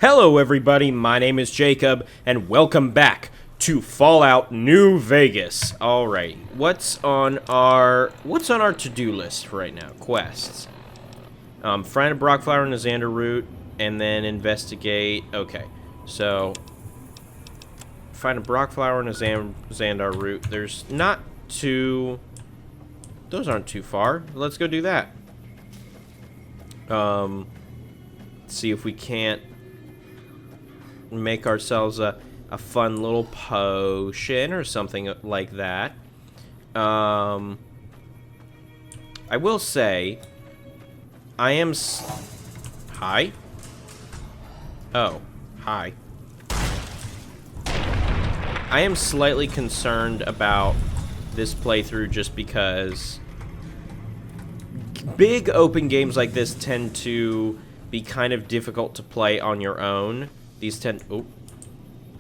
Hello everybody, my name is Jacob, and welcome back to Fallout New Vegas. Alright, what's on our to-do list right now? Quests. Find a Brockflower and a Xander root, and then investigate. Okay, so find a Brockflower and a Xandar root. There's not too... Those aren't too far. Let's go do that. See if we can't make ourselves a fun little potion or something like that. I will say, I am hi? Oh, hi. I am slightly concerned about this playthrough just because big open games like this tend to be kind of difficult to play on your own. These tend... Oh,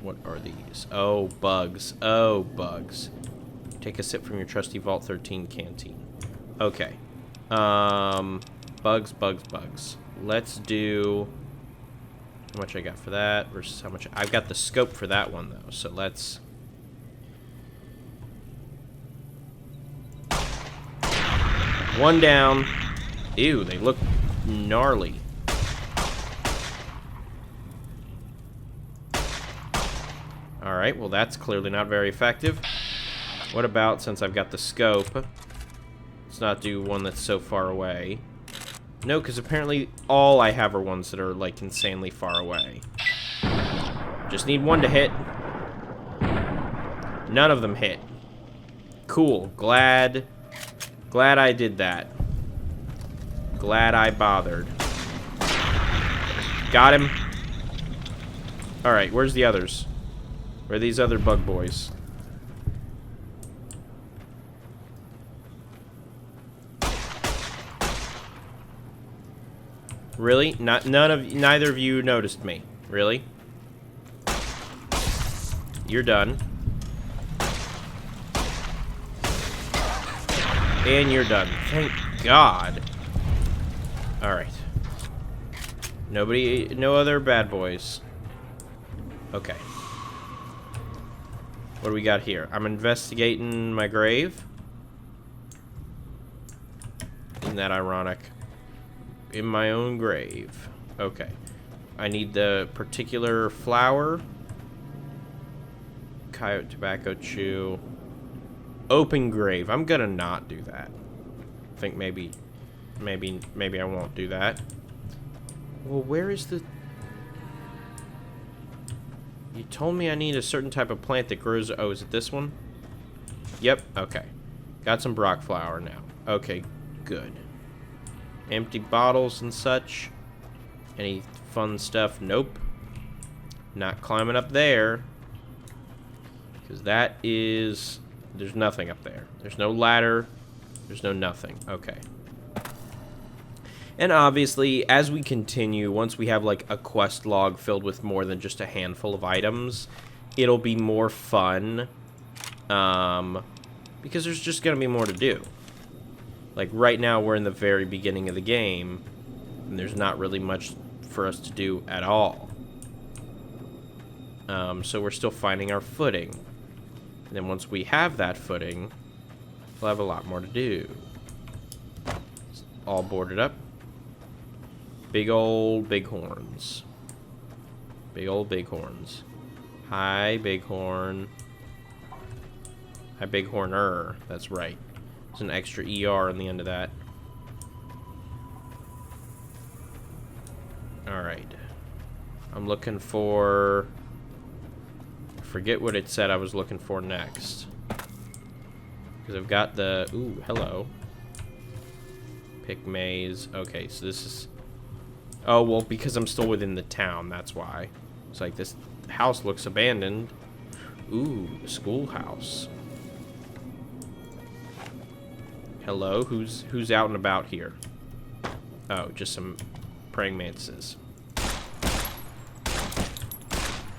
what are these? Oh, bugs. Oh, bugs. Take a sip from your trusty Vault 13 canteen. Okay. Bugs, bugs, bugs. Let's do... How much I got for that versus how much... I've got the scope for that one, though, so let's... One down. Ew, they look gnarly. Alright, well that's clearly not very effective. What about, since I've got the scope, let's not do one that's so far away. No, because apparently all I have are ones that are, like, insanely far away. Just need one to hit. None of them hit. Cool. Glad I did that. Glad I bothered. Got him. Alright, where's the others? Where are these other bug boys? Really? Neither of you noticed me. Really? You're done. And you're done. Thank God. Alright. No other bad boys. Okay. What do we got here? I'm investigating my grave. Isn't that ironic? In my own grave. Okay. I need the particular flower. Coyote tobacco chew. Open grave. I'm gonna not do that. I think maybe I won't do that. Well, where is the... You told me I need a certain type of plant that grows... Oh, is it this one? Yep, okay. Got some Brockflower now. Okay, good. Empty bottles and such. Any fun stuff? Nope. Not climbing up there. Because that is... There's nothing up there. There's no ladder. There's no nothing. Okay. And obviously, as we continue, once we have like a quest log filled with more than just a handful of items, it'll be more fun. Because there's just going to be more to do. Like right now, we're in the very beginning of the game, and there's not really much for us to do at all. So we're still finding our footing. And then once we have that footing, we'll have a lot more to do. It's all boarded up. Big old bighorns. Big old bighorns. Hi, bighorn. Hi, bighorner. That's right. There's an extra ER on the end of that. Alright. I'm looking for... I forget what it said I was looking for next. Because I've got the... Ooh, hello. Pick maze. Okay, so this is... Oh, well, because I'm still within the town, that's why. It's like, this house looks abandoned. Ooh, the schoolhouse. Hello, who's out and about here? Oh, just some praying mantises.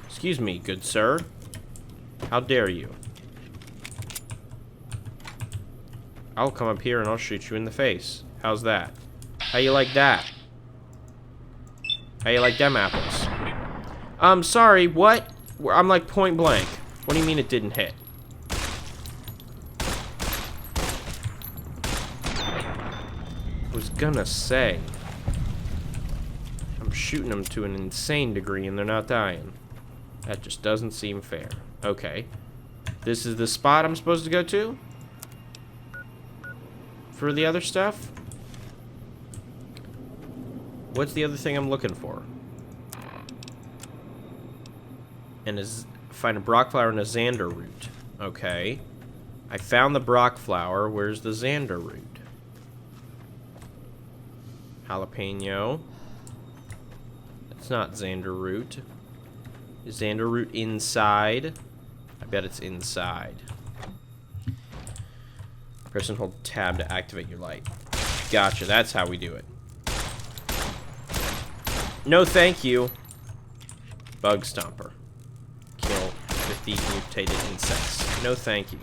Excuse me, good sir. How dare you? I'll come up here and I'll shoot you in the face. How's that? How you like that? How you like them apples? Sorry, what? I'm like point blank. What do you mean it didn't hit? I was gonna say. I'm shooting them to an insane degree and they're not dying. That just doesn't seem fair. Okay. This is the spot I'm supposed to go to? For the other stuff? What's the other thing I'm looking for? And find a Brock flower and a Xander root. Okay. I found the Brock flower. Where's the Xander root? Jalapeno. That's not Xander root. Is Xander root inside? I bet it's inside. Press and hold tab to activate your light. Gotcha, that's how we do it. No thank you. Bug Stomper. Kill 50 mutated insects. No thank you.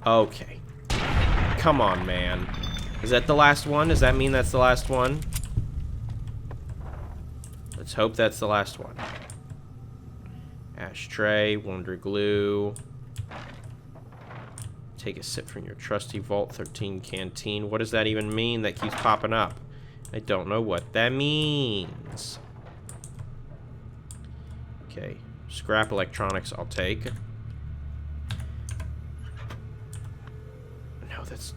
Okay. Come on, man. Is that the last one? Does that mean that's the last one? Let's hope that's the last one. Ashtray, Wonder Glue. Take a sip from your trusty Vault 13 canteen. What does that even mean that keeps popping up? I don't know what that means. Okay. Scrap electronics I'll take. No, that's...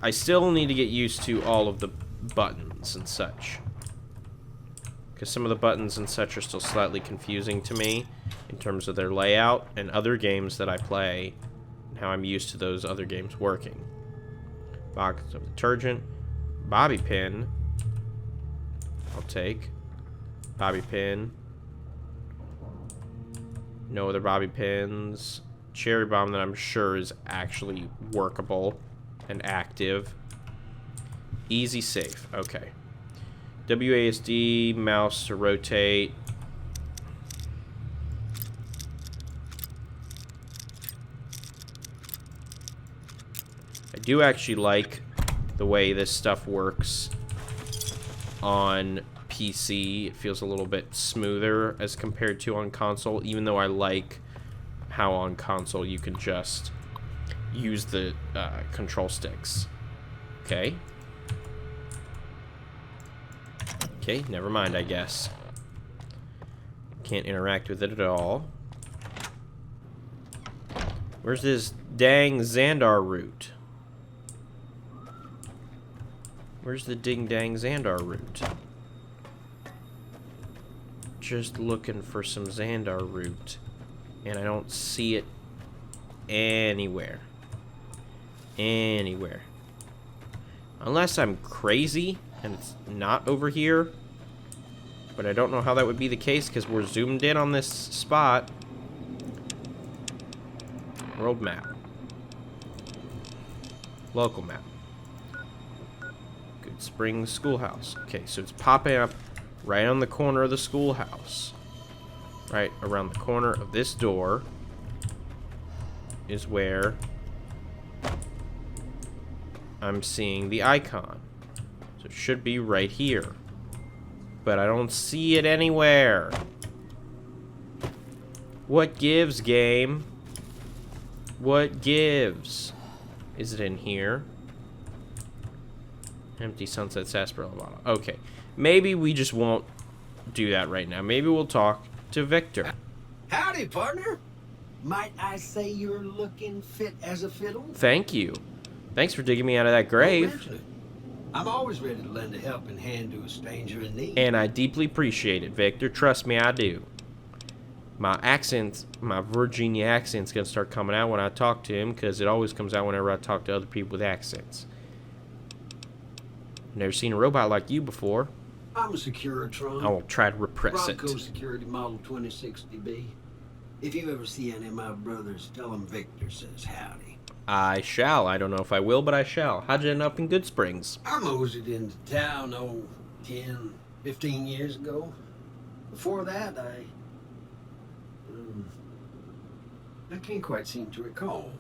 I still need to get used to all of the buttons and such. Because some of the buttons and such are still slightly confusing to me in terms of their layout and other games that I play and how I'm used to those other games working. Box of detergent. Bobby pin. I'll take. Bobby pin. No other bobby pins. Cherry bomb that I'm sure is actually workable and active. Easy safe. Okay. WASD, mouse to rotate. I do actually like the way this stuff works on PC. It feels a little bit smoother as compared to on console, even though I like how on console you can just use the control sticks. Okay. Okay, never mind, I guess. Can't interact with it at all. Where's this dang Xandar root? Where's the ding dang Xandar root? Just looking for some Xandar root. And I don't see it anywhere. Anywhere. Unless I'm crazy and it's not over here. But I don't know how that would be the case because we're zoomed in on this spot. World map. Local map. Good Springs Schoolhouse. Okay, so it's popping up right on the corner of the schoolhouse. Right around the corner of this door is where I'm seeing the icon. So it should be right here. But I don't see it anywhere. What gives, game? What gives? Is it in here? Empty Sunset Sarsaparilla bottle. Okay. Maybe we just won't do that right now. Maybe we'll talk to Victor. Howdy, partner. Might I say you're looking fit as a fiddle? Thank you. Thanks for digging me out of that grave. I'm always ready to lend a helping hand to a stranger in need. And I deeply appreciate it, Victor. Trust me, I do. My accent, my Virginia accent's gonna start coming out when I talk to him, because it always comes out whenever I talk to other people with accents. Never seen a robot like you before. I'm a Securitron. I will try to repress it. Bronco Security Model 2060B. If you ever see any of my brothers, tell them Victor says howdy. I shall. I don't know if I will, but I shall. How'd you end up in Good Springs? I moseyed into town, 10, 15 years ago. Before that, I can't quite seem to recall.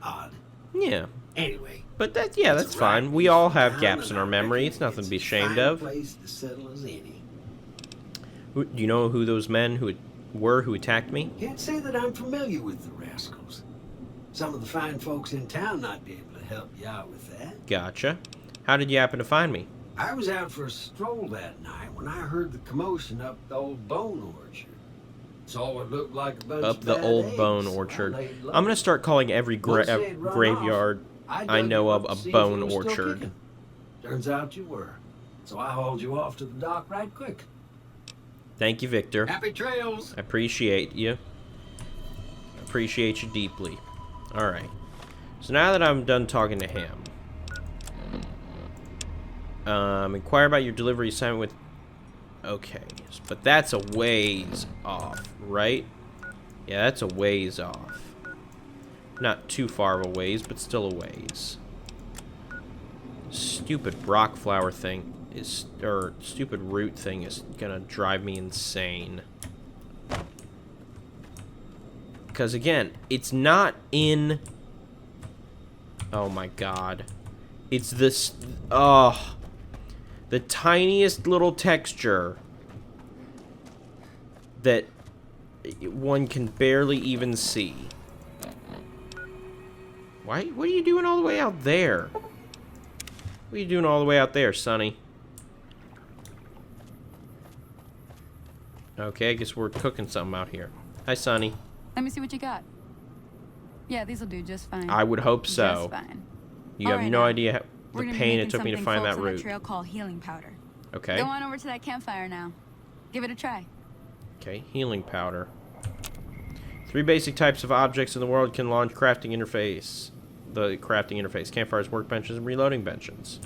Odd. Yeah. Anyway. But that's fine. We all have gaps in our memory. It's nothing to be ashamed of. Place to settle as any. Do you know who those men who attacked me? Can't say that I'm familiar with the rascals. Some of the fine folks in town might be able to help you out with that. Gotcha. How did you happen to find me? I was out for a stroll that night when I heard the commotion up the old bone orchard. Saw what looked like a bunch Up of the bad old eggs. bone I orchard. laid low. I'm gonna start calling every Once they'd run graveyard off, I dug know you of up a to see if bone you were still orchard. kicking. Turns out you were. So I hauled you off to the dock right quick. Thank you, Victor. Happy trails. I appreciate you. Appreciate you deeply. Alright. So now that I'm done talking to him. Inquire about your delivery assignment with... Okay. But that's a ways off, right? Yeah, that's a ways off. Not too far of a ways, but still a ways. Stupid rock flower thing is... Or stupid root thing is gonna drive me insane. Because again, it's not in... Oh my god. It's this... Oh. The tiniest little texture that one can barely even see. Why? What are you doing all the way out there? What are you doing all the way out there, Sonny? Okay, I guess we're cooking something out here. Hi, Sonny. Let me see what you got. Yeah, these'll do just fine. I would hope so. Just fine. You have Alright, no now, idea we're the gonna be pain it making took me to something find folks that on root. trail called healing powder. Okay. Go on over to that campfire now. Give it a try. Okay, healing powder. 3 basic types of objects in the world can launch crafting interface. The crafting interface. Campfires, workbenches, and reloading benches.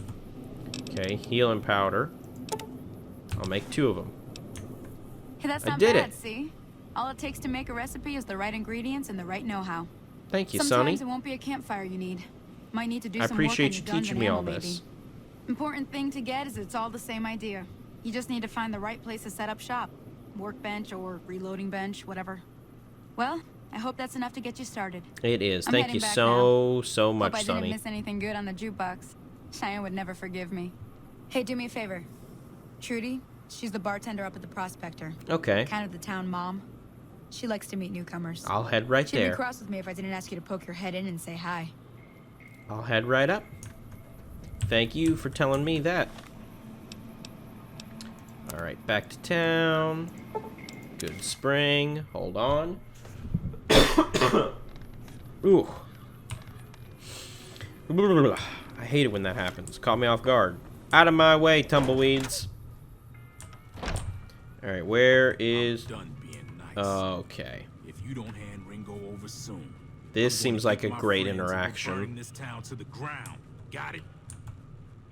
Okay, healing powder. I'll make 2 of them. Hey, that's I not did bad, it. see? All it takes to make a recipe is the right ingredients and the right know-how. Thank you, Sometimes Sonny. it won't be a campfire you need. Might need to do I some work on appreciate your you guns teaching and me all ammo, this. maybe. Important thing to get is it's all the same idea. You just need to find the right place to set up shop. Workbench or reloading bench, whatever. Well, I hope that's enough to get you started. It is. I'm Thank heading you back so Hope much, I didn't Sonny. miss anything good on the jukebox. Cheyenne would never forgive me. Hey, do me a favor. Trudy, she's the bartender up at the Prospector. Okay. Kind of the town mom. She likes to meet newcomers. I'll head right She'd be there. cross with me if I didn't ask you to poke your head in and say hi. I'll head right up. Thank you for telling me that. Alright, back to town. Good spring. Hold on. Ooh. I hate it when that happens. Caught me off guard. Out of my way, tumbleweeds. Alright, where is... Done being nice. Okay. If you don't hand Ringo over soon, This I'm seems gonna like a get my great friends and we're interaction. burning this town to the ground. Got it?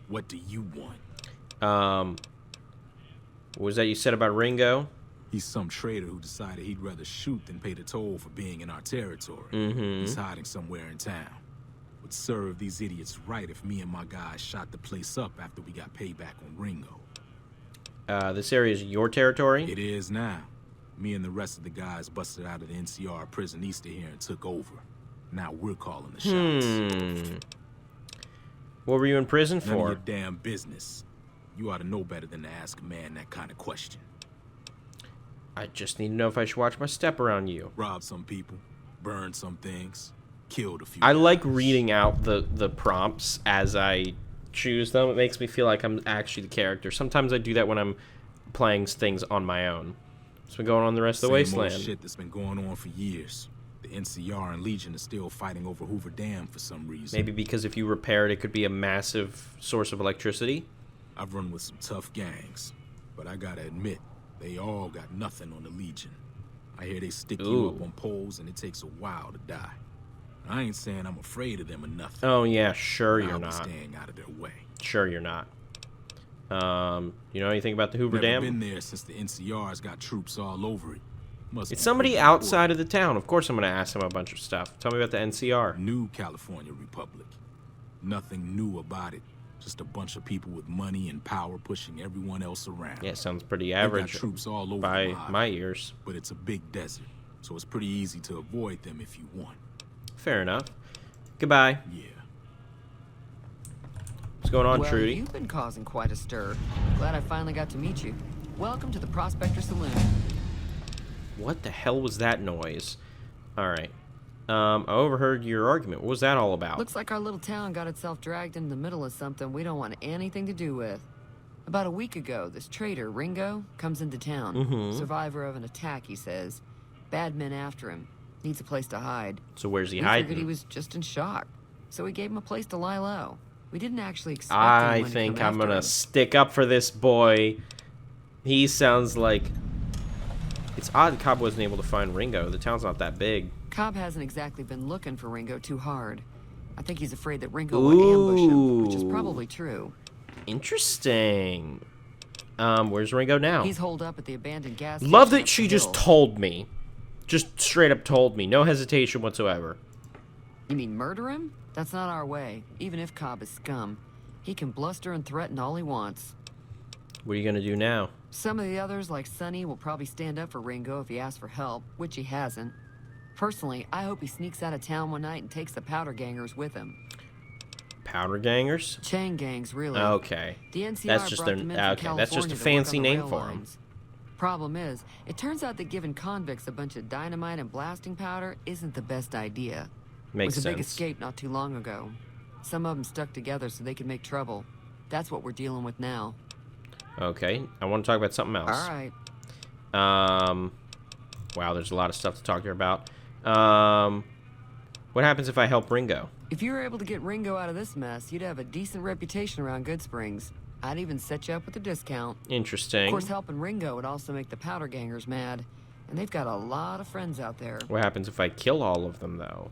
What do you want? What was that you said about Ringo? He's some traitor who decided he'd rather shoot than pay the toll for being in our territory. Mm-hmm. He's hiding somewhere in town. Would serve these idiots right if me and my guys shot the place up after we got payback on Ringo. This area is your territory? It is now. Me and the rest of the guys busted out of the NCR prison east of here and took over. Now we're calling the shots. What were you in prison None of your for? damn business. You ought to know better than to ask a man that kind of question. I just need to know if I should watch my step around you. Robbed some people, burned some things, killed a few I like guys. reading out the prompts as I choose them. It makes me feel like I'm actually the character. Sometimes I do that when I'm playing things on my own. What's been going on in the rest of the Same old wasteland? shit that's been going on for years. The NCR and Legion are still fighting over Hoover Dam for some reason. Maybe because if you repair it, it could be a massive source of electricity. I've run with some tough gangs, but I gotta admit, they all got nothing on the Legion. I hear they stick you up Ooh. on poles and it takes a while to die. I ain't saying I'm afraid of them or nothing. Oh yeah, sure I'll you're be not. staying out of their way. Sure you're not. You know anything about the Hoover Never Dam? been there since the NCR's got troops all over it. Must It's be somebody pretty outside of the town. Of course I'm going to ask him a bunch of stuff. Tell me about the NCR. important. New California Republic. Nothing new about it. Just a bunch of people with money and power pushing everyone else around. Yeah, sounds pretty They got average troops all over by the Mojave, my ears. but it's a big desert, so it's pretty easy to avoid them if you want. Fair enough. Goodbye. Yeah. What's going on, Well, Trudy? you've been causing quite a stir. Glad I finally got to meet you. Welcome to the Prospector Saloon. What the hell was that noise? Alright. I overheard your argument. What was that all about? Looks like our little town got itself dragged into the middle of something we don't want anything to do with. About a week ago, this traitor, Ringo, comes into town. Survivor of an attack, he says. Bad men after him. Needs a place to hide. So where's he We hiding? figured he was just in shock. So we gave him a place to lie low. We didn't actually expect I anyone to think come I'm after gonna him. stick up for this boy. He sounds like... It's odd Cobb wasn't able to find Ringo. The town's not that big. Cobb hasn't exactly been looking for Ringo too hard. I think he's afraid that Ringo will ambush him, which is probably true. Interesting. Where's Ringo now? He's holed up at the abandoned gas Love station that up she the just hill. told me. Just straight up told me. No hesitation whatsoever. You mean murder him? That's not our way, even if Cobb is scum. He can bluster and threaten all he wants. What are you gonna do now? Some of the others, like Sonny, will probably stand up for Ringo if he asks for help, which he hasn't. Personally, I hope he sneaks out of town one night and takes the powder gangers with him. Powder gangers? Chain gangs, really. Okay. The NCR That's just brought their... them in from Okay, that's just a California to work fancy on the name rail for them. lines. Problem is, it turns out that giving convicts a bunch of dynamite and blasting powder isn't the best idea. Makes It was a big sense. escape not too long ago. Some of them stuck together so they could make trouble. That's what we're dealing with now. Okay, I want to talk about something else. All right. Wow, there's a lot of stuff to talk here about. What happens if I help Ringo? If you were able to get Ringo out of this mess, you'd have a decent reputation around Good Springs. I'd even set you up with a discount. Interesting. Of course, helping Ringo would also make the powder gangers mad. And they've got a lot of friends out there. What happens if I kill all of them, though?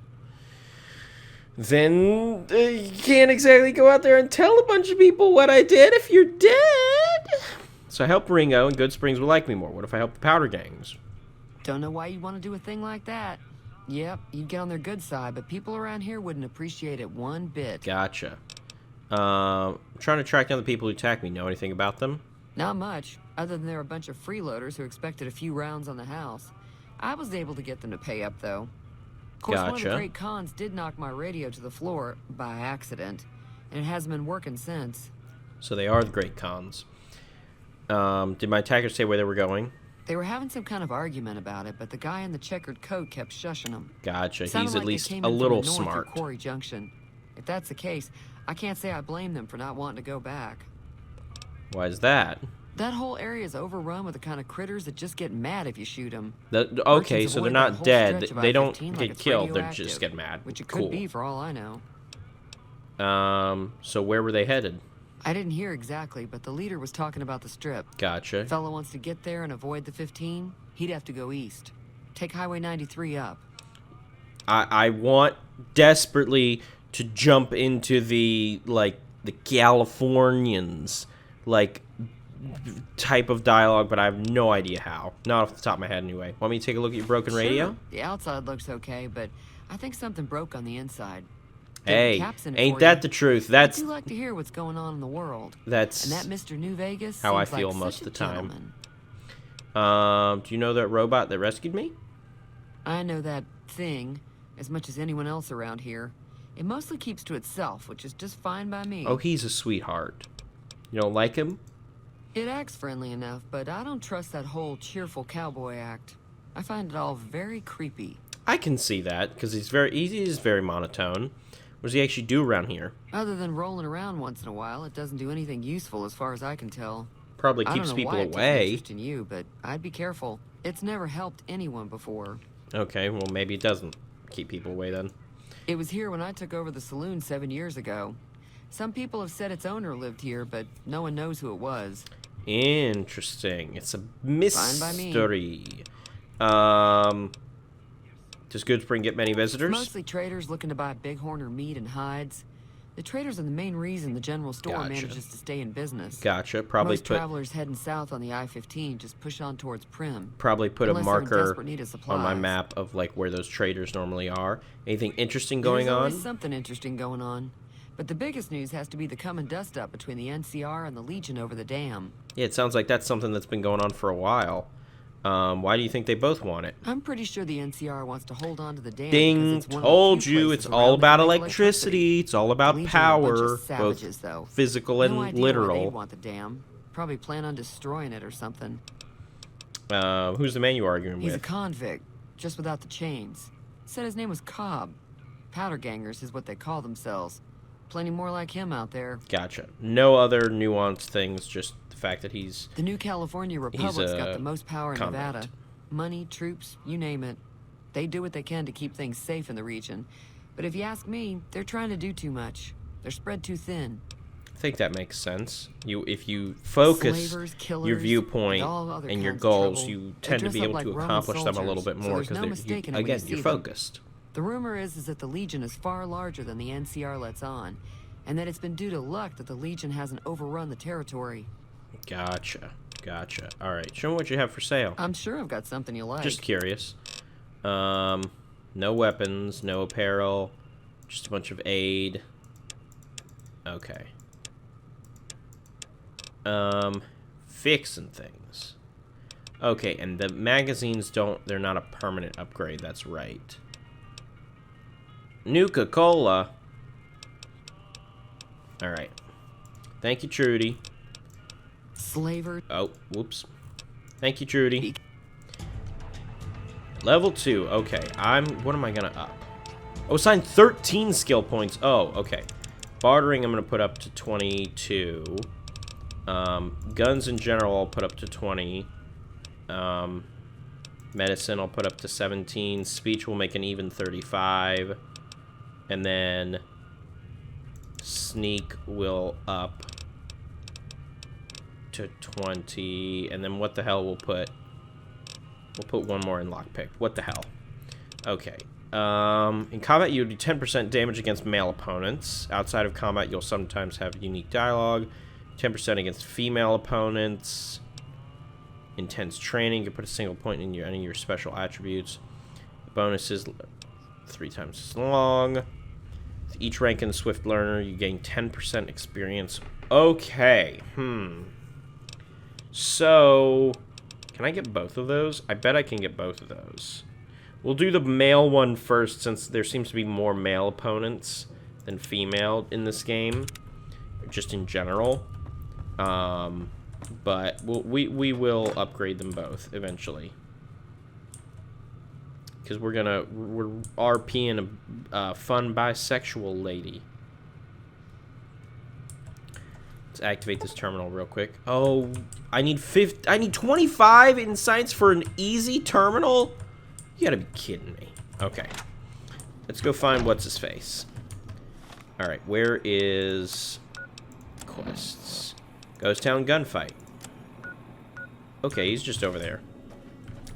Then you can't exactly go out there and tell a bunch of people what I did if you're dead. So I help Ringo, and Good Springs will like me more. What if I help the powder gangs? Don't know why you'd want to do a thing like that. Yep, you'd get on their good side, but people around here wouldn't appreciate it one bit. Gotcha. I'm trying to track down the people who attacked me. Know anything about them? Not much, other than they're a bunch of freeloaders who expected a few rounds on the house. I was able to get them to pay up, though. Of course, one of Gotcha. the great cons did knock my radio to the floor by accident, and it hasn't been working since. So they are the great cons. Did my attackers say where they were going? They were having some kind of argument about it, but the guy in the checkered coat kept shushing them. Gotcha. Sounded He's like at they least came a in from little the north through smart. Quarry Junction. If that's the case, I can't say I blame them for not wanting to go back. Why is that? That whole area is overrun with the kind of critters that just get mad if you shoot them. Okay, Merchants so they're avoid that not whole dead. stretch of They don't I-15 like get it's killed. They radioactive, just get mad. Which it Cool. could be for all I know. So where were they headed? I didn't hear exactly, but the leader was talking about the strip. Gotcha. Fellow wants to get there and avoid the 15, he'd have to go east. Take Highway 93 up. I want desperately to jump into the Californians type of dialogue, but I have no idea how. Not off the top of my head anyway. Want me to take a look at your broken radio? Sure. The outside looks okay, but I think something broke on the inside. Hey, Getting caps in it ain't for that you. the truth? I That's do like to hear what's going on in the world. that's And that Mr. New Vegas how I seems feel like most such of a the time. gentleman. Do you know that robot that rescued me? I know that thing as much as anyone else around here. It mostly keeps to itself, which is just fine by me. Oh, he's a sweetheart. You don't like him? It acts friendly enough, but I don't trust that whole cheerful cowboy act. I find it all very creepy. I can see that because he is very monotone. What does he actually do around here? Other than rolling around once in a while, it doesn't do anything useful as far as I can tell. Probably I keeps don't know people why it takes an away. interest in you, but I'd be careful. It's never helped anyone before. Okay, well maybe it doesn't keep people away then. It was here when I took over the saloon 7 years ago. Some people have said its owner lived here, but no one knows who it was. Interesting. It's a Fine by me. mystery. Does Good Spring get many visitors? Mostly traders looking to buy bighorn or meat and hides. The traders are the main reason the general store Gotcha. manages to stay in business. Gotcha. Probably Most put travelers heading south on the I-15 just push on towards Prim. a Unless they're in marker desperate need of on my supplies. map of where those traders normally are. Anything interesting going There's on? always something interesting going on. But the biggest news has to be the come and dust up between the NCR and the Legion over the dam. Yeah, it sounds like that's something that's been going on for a while. Why do you think they both want it? I'm pretty sure the NCR wants to hold on to the dam. Ding! because it's one of the Told few you, places it's all around about that make electricity. It's all The about Legion are a bunch of power, savages, both though. physical No and idea why literal. they'd want the dam. Probably plan on destroying it or something. Who's the man you arguing He's a with? convict, just without the chains. Said his name was Cobb. Powder gangers is what they call themselves. Plenty more like him out there. Gotcha. No other nuanced things, just the fact that he's... The new California Republic's got a the most power in convict. Nevada. Money, troops, you name it. They do what they can to keep things safe in the region. But if you ask me, they're trying to do too much. They're spread too thin. I think that makes sense. If you focus Slavers, killers, your viewpoint all other and your kinds of goals, trouble. you They tend to dress be up able like to Roman accomplish them a little soldiers, bit so more there's no because mistaking it when you again, you're see them. focused. The rumor is that the Legion is far larger than the NCR lets on, and that it's been due to luck that the Legion hasn't overrun the territory. Gotcha. All right, show me what you have for sale. I'm sure I've got something you like. Just curious. No weapons, no apparel, just a bunch of aid. Okay. Fixing things. Okay, and the magazines they're not a permanent upgrade, that's right. Nuka-Cola. Alright. Thank you, Trudy. Slaver. Oh, whoops. Thank you, Trudy. Level 2. Okay, what am I gonna up? Oh, assign 13 skill points. Oh, okay. Bartering, I'm gonna put up to 22. Guns in general, I'll put up to 20. Medicine, I'll put up to 17. Speech will make an even 35. And then sneak will up to 20. And then what the hell we'll put one more in lockpick. What the hell? Okay. In combat, you do 10% damage against male opponents. Outside of combat, you'll sometimes have unique dialogue. 10% against female opponents. Intense training. You put a single point in any of your special attributes. Bonuses 3 times as long. With each rank in Swift Learner, you gain 10% experience. Okay. So, can I get both of those? I bet I can get both of those. We'll do the male one first, since there seems to be more male opponents than female in this game, just in general. But we will upgrade them both eventually, because we're RPing a fun bisexual lady. Let's activate this terminal real quick. Oh, I need 25 in science for an easy terminal. You gotta be kidding me. Okay. Let's go find what's-his-face. Alright, where is... quests. Ghost Town gunfight. Okay, he's just over there.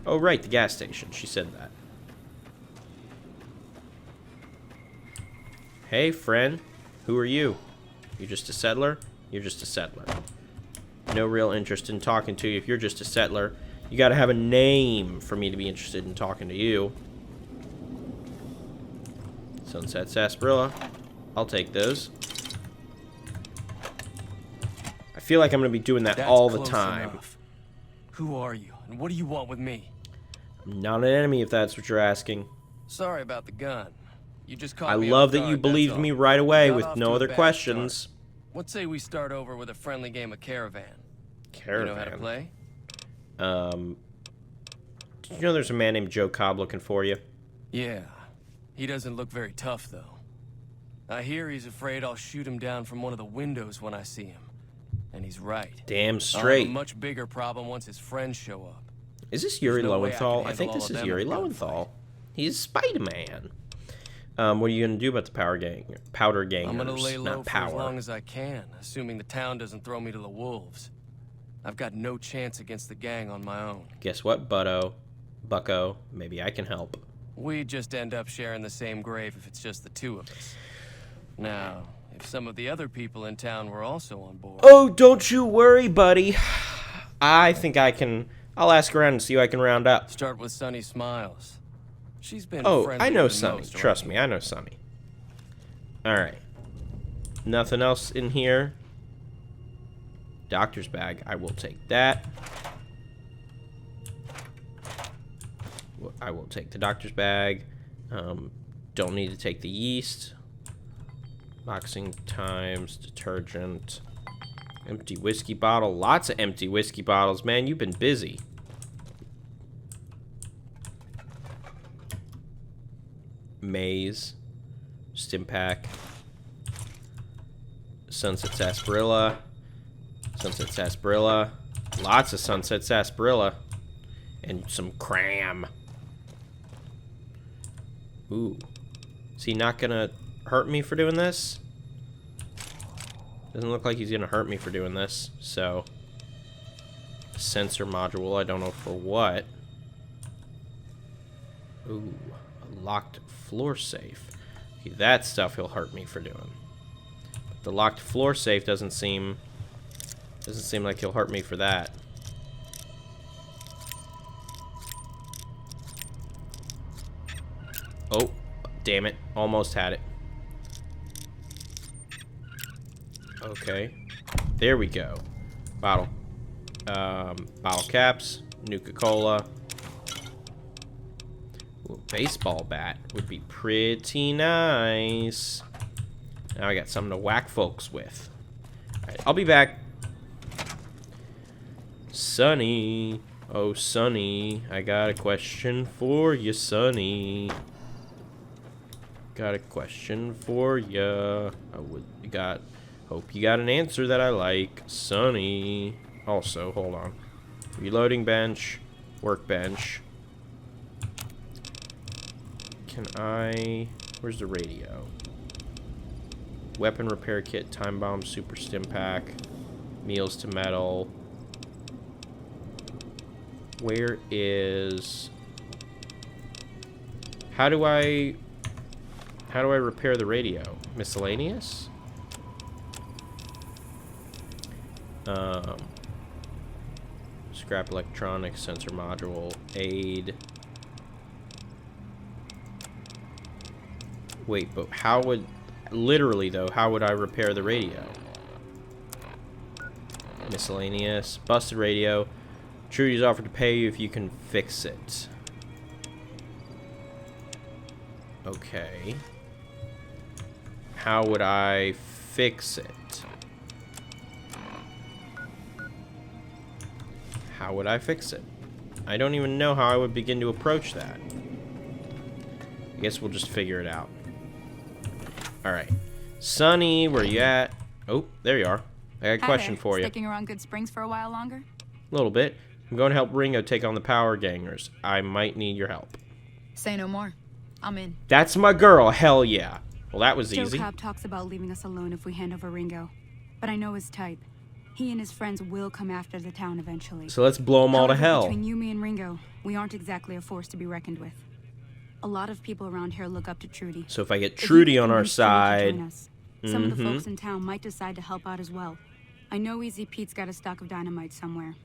Oh, right, the gas station. She said that. Hey, friend. Who are you? You just a settler? You're just a settler. No real interest in talking to you if you're just a settler. You gotta have a name for me to be interested in talking to you. Sunset Sarsaparilla. I'll take those. I feel like I'm gonna be doing that all the time. Enough. Who are you, and what do you want with me? I'm not an enemy, if that's what you're asking. Sorry about the gun. You just caught I me love off that guard, you that's believed all. me right away Got with off no to a other bad questions. start. What say we start over with a friendly game of Caravan? Caravan. You know how to play? Did you know there's a man named Joe Cobb looking for you? Yeah. He doesn't look very tough, though. I hear he's afraid I'll shoot him down from one of the windows when I see him. And he's right. Damn I'll have straight. a much bigger problem once his friends show up. Is this Yuri no way I can Lowenthal? I handle think all this of is them Yuri in a gunfight. Lowenthal. He's Spider-Man. What are you gonna do about the powder gangers? I'm gonna lay low not for power. as long as I can, assuming the town doesn't throw me to the wolves. I've got no chance against the gang on my own. Guess what, Bucko? Maybe I can help. We just end up sharing the same grave if it's just the two of us. Now, if some of the other people in town were also on board... Oh, don't you worry, buddy. I think I can... I'll ask around and see who I can round up. Start with Sunny Smiles. She's been Oh, friendlier I know than Sunny. most Trust around me, I know Sunny. Alright. Nothing else in here. Doctor's bag. I will take that. I will take the doctor's bag. Don't need to take the yeast. Boxing times, detergent. Empty whiskey bottle. Lots of empty whiskey bottles, man. You've been busy. Maze. Stimpak. Sunset Sarsaparilla. Sunset Sarsaparilla. Lots of Sunset Sarsaparilla. And some cram. Ooh. Is he not gonna hurt me for doing this? Doesn't look like he's gonna hurt me for doing this, so. Sensor module, I don't know for what. Ooh, a locked floor safe. Okay, that stuff he'll hurt me for doing. But the locked floor safe doesn't seem like he'll hurt me for that. Oh, damn it. Almost had it. Okay. There we go. Bottle. Bottle caps. Nuka-Cola. Ooh, a baseball bat would be pretty nice. Now I got something to whack folks with. Alright, I'll be back. Sonny. Oh, Sonny. I got a question for you, Sonny. Got a question for ya. Hope you got an answer that I like, Sonny. Also, hold on. Reloading bench, workbench. Where's the radio? Weapon repair kit, time bomb, super stim pack, meals to metal. Where is? How do I repair the radio? Miscellaneous? Scrap electronics, sensor module, aid. Wait, but how would I repair the radio? Miscellaneous, busted radio. Trudy's offered to pay you if you can fix it. Okay. How would I fix it? How would I fix it? I don't even know how I would begin to approach that. I guess we'll just figure it out. Alright. Sonny, where you at? Oh, there you are. I got a question for you. Sticking around Good Springs for a while longer? A little bit. I'm going to help Ringo take on the power gangers. I might need your help. Say no more. I'm in. That's my girl. Hell yeah. Well, that was Joe easy. Cobb talks about leaving us alone if we hand over Ringo. But I know his type. He and his friends will come after the town eventually. So let's blow them all to hell. Between you, me, and Ringo, we aren't exactly a force to be reckoned with. A lot of people around here look up to Trudy. So if I get Trudy on our side... Some of the folks in town might decide to help out as well. I know Easy Pete's got a stock of dynamite somewhere.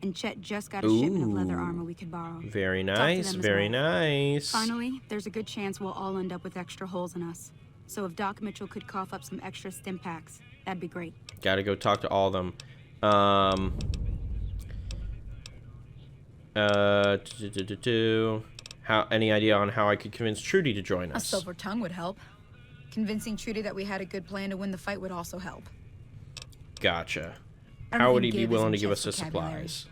And Chet just got a shipment of leather armor we could borrow. Very nice, very nice. Finally, there's a good chance we'll all end up with extra holes in us. So if Doc Mitchell could cough up some extra stim packs, that'd be great. Gotta go talk to all of them. Any idea on how I could convince Trudy to join us? A silver tongue would help. Convincing Trudy that we had a good plan to win the fight would also help. Gotcha. How would he be willing to give us the supplies?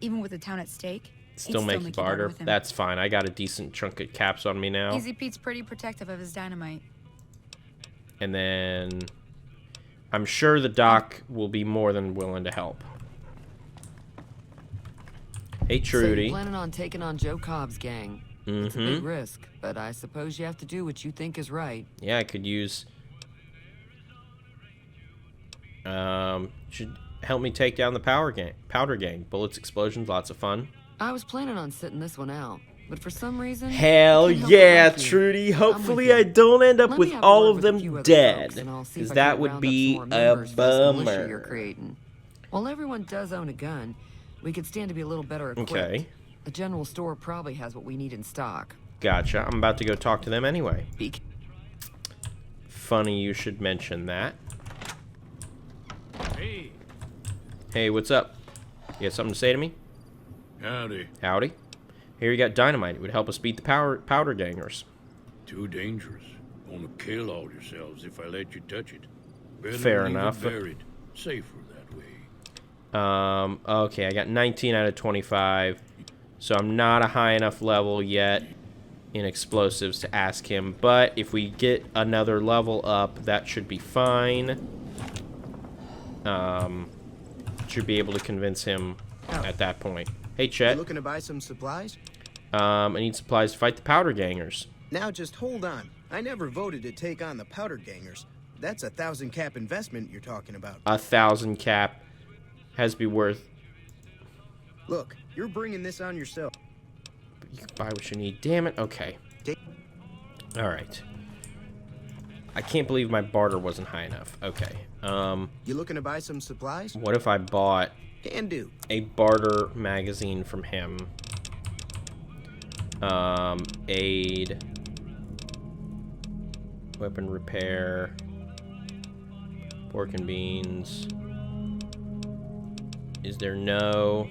Even with the town at stake, still make you barter? That's fine. I got a decent chunk of caps on me now. Easy Pete's pretty protective of his dynamite. And then I'm sure the doc will be more than willing to help. Hey, Trudy. So you're planning on taking on Joe Cobb's gang. It's a big risk, but I suppose you have to do what you think is right. Yeah, I could use... should help me take down the powder gang. Bullets, explosions, lots of fun. I was planning on sitting this one out, but for some reason... Hell yeah, Trudy. Hopefully I don't end up with all of them dead. Because that would be a bummer. You're creating. While everyone does own a gun, we could stand to be a little better equipped. Okay. The general store probably has what we need in stock. Gotcha. I'm about to go talk to them anyway. Funny you should mention that. Hey. Hey, what's up? You got something to say to me? Howdy. Howdy. Here you got dynamite. It would help us beat the powder gangers. Too dangerous. Gonna kill all yourselves if I let you touch it. Better Fair leave it enough. buried. Safer that way. Okay, I got 19 out of 25. So I'm not a high enough level yet in explosives to ask him. But if we get another level up, that should be fine. Should be able to convince him at that point. Hey, Chet. You looking to buy some supplies? I need supplies to fight the powder gangers. Now just hold on. I never voted to take on the powder gangers. That's a 1,000 cap investment you're talking about. 1,000 cap has to be worth. Look, you're bringing this on yourself. You can buy what you need. Damn it. Okay. All right. I can't believe my barter wasn't high enough. Okay. You looking to buy some supplies? What if I bought Can do. a barter magazine from him? Aid, weapon repair, pork and beans. Is there no?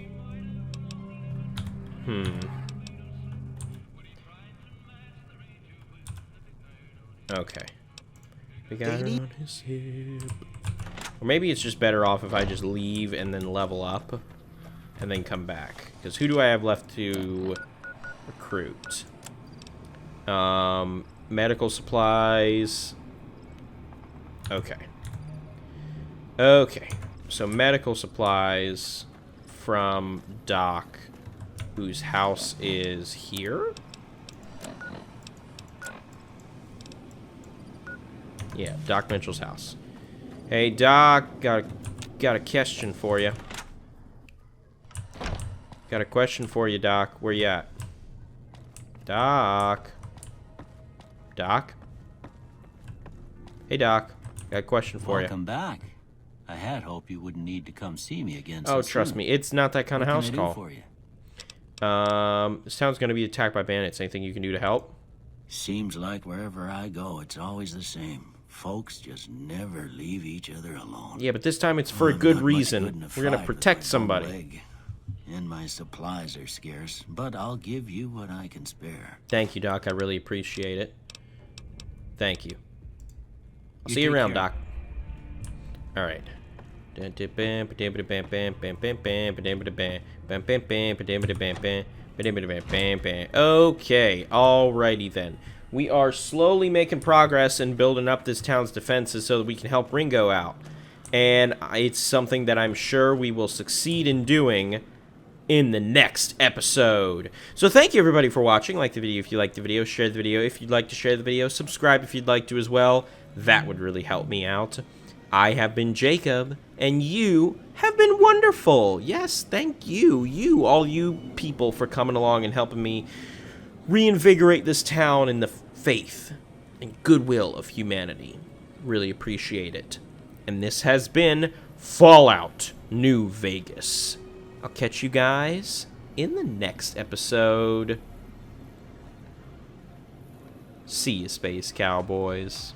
Okay. We got it on his hip. Or maybe it's just better off if I just leave and then level up and then come back. Because who do I have left to recruit? Medical supplies. Okay. Okay. So medical supplies from Doc, whose house is here? Yeah, Doc Mitchell's house. Hey, Doc, got a question for you. Got a question for you, Doc. Where you at? Doc? Doc? Hey, Doc. Got a question for you. Welcome back. I had hoped you wouldn't need to come see me again Oh, so trust soon. me. It's not that kind of What house can I do call. for you? This town's gonna be attacked by bandits. Anything you can do to help? Seems like wherever I go, it's always the same. Folks just never leave each other alone. Yeah, but this time it's for a I'm good not much reason. good in a We're gonna fight with protect my somebody. bow leg, and my supplies are scarce, but I'll give you what I can spare. Thank you, Doc. I really appreciate it. Thank you. I'll You see you take around, care. Doc. All right. Okay, alrighty then. We are slowly making progress in building up this town's defenses so that we can help Ringo out. And it's something that I'm sure we will succeed in doing in the next episode. So thank you everybody for watching. Like the video if you liked the video, share the video if you'd like to share the video, subscribe if you'd like to as well. That would really help me out. I have been Jacob, and you have been wonderful. Yes, thank you. All you people for coming along and helping me reinvigorate this town in the faith and goodwill of humanity. Really appreciate it. And this has been Fallout New Vegas. I'll catch you guys in the next episode. See you, Space Cowboys.